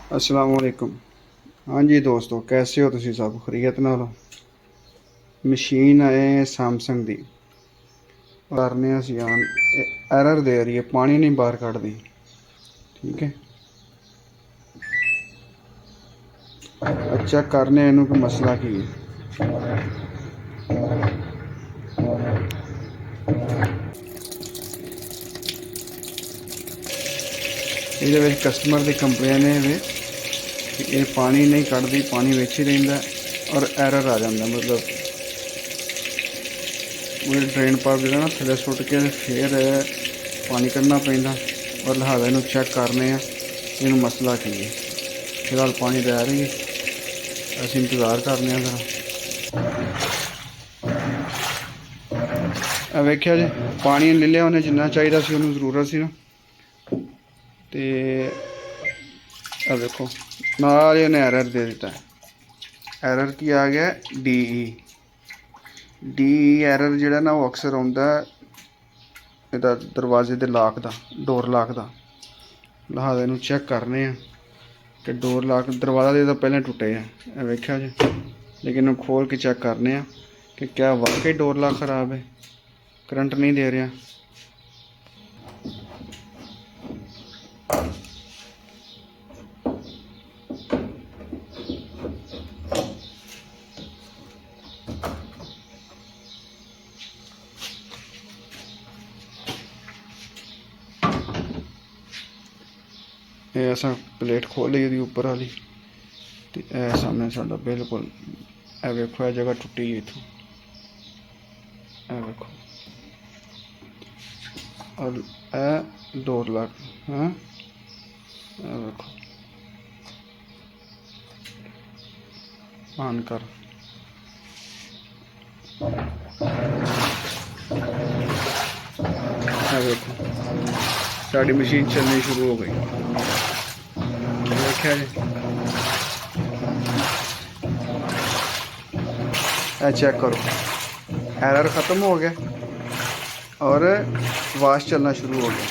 अस्सलाम वालेकुम। हाँ जी दोस्तों, कैसे हो तुसी सब खरीयत नाल? मशीन है सैमसंग दी करने असी आन एरर दे रही है, पानी नहीं बाहर कढ़दी। ठीक है, चेक करने इनू कि मसला की है। ये कस्टमर की कंप्लेन है कि ये पानी नहीं कढ़दी, पानी विच ही रहिंदा और एरर आ जाता। मतलब वो ड्रेन पाइप जो ना थले सुट के फिर पानी कढ़ना पैंदा और लिहाजा इनू चेक करने इनू मसला की है। फिलहाल पानी रह रही है, असीं इंतज़ार करने ज़रा। वेख्या जी, पानी ले लिया उन्हें जिन्ना चाहिए सी, उन्हें जरूरत सी ना। ते देखो नाल ही उन्हें एरर दे दिता है। एरर की आ गया डी एरर जिहड़ा ना वो अक्सर आउंदा इहदा दरवाजे दे लाक दा, डोर लाक दा। लिहाजा इनू चेक करने कि डोर लाक दरवाज़ा तो पहले टुटे है, वेख्या जी। लेकिन खोल के चेक करने कि क्या वाकई डोर लाक ख़राब है, करंट नहीं दे रहा। असा प्लेट खोल ली उसकी उपर वाली, तो यह सामने साडा बिल्कुल ए वेखो, यह जगह टुटी है इथों, ए वेखो। और ए डोर लॉक, हाँ ए वेखो, ऑन कर, ए वेखो साड़ी मशीन चलनी शुरू हो गई। देखा जी, चेक करो, एरर ख़त्म हो गया और वाश चलना शुरू हो गया।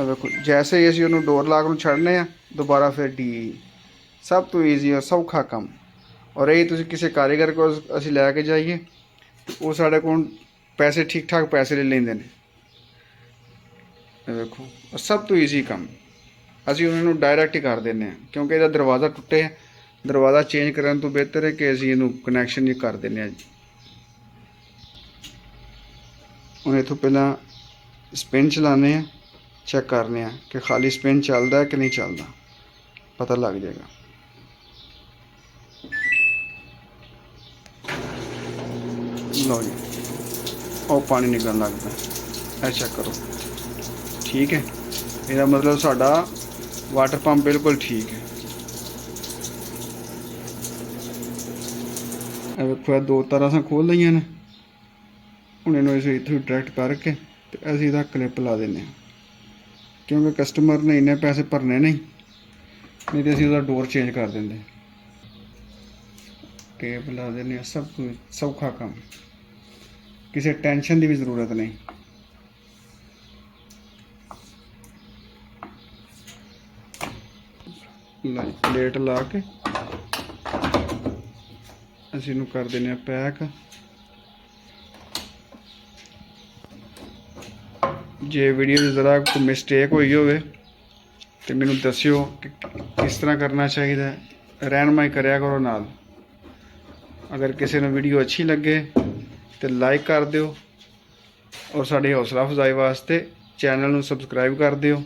देखो जैसे ही असी उन्होंने डोर लाक छड़ने दोबारा फिर डी सब तो ईजी और सौखा कम। और यही तुम किसी कारीगर को असी लैके जाइए तो वो साढ़े को पैसे ठीक ठाक पैसे ले लेंदे ने। देखो और सब तो ईजी काम असी उन्होंने डायरैक्ट ही कर देने, क्योंकि इसका दरवाज़ा टुटे है। दरवाज़ा चेंज करने तो बेहतर है कि असी इनू कनैक्शन ही कर देने। हम इतों पहला स्पिन चलाने, चेक करने कि खाली स्पिन चलता है कि नहीं चलता, पता लग जाएगा। लो जी, और पानी निकलने लगता है, चेक करो। ठीक है, इसका मतलब साडा वाटर पंप बिल्कुल ठीक है। देखो दो तार अस खोल ली ने, हूँ इनू इस इतों डायरैक्ट करके असी इसका क्लिप ला दें, क्योंकि कस्टमर ने इन्ने पैसे भरने नहीं तो असी उसका डोर चेंज कर देंगे। टेप ला दें, सब कुछ सौखा काम, किसी टेंशन की भी जरूरत नहीं। प्लेट ला के असी इनू कर दें पैक। जे वीडियो ज़रा कोई मिसटेक हुई हो तो मैनू दस्यो कि किस तरह करना चाहिए, रहनमाई करया करो नाल। अगर किसी ने वीडियो अच्छी लगे तो लाइक कर दियो और साड़ी हौसला अफजाई वास्ते चैनल नू सबसक्राइब कर दियो।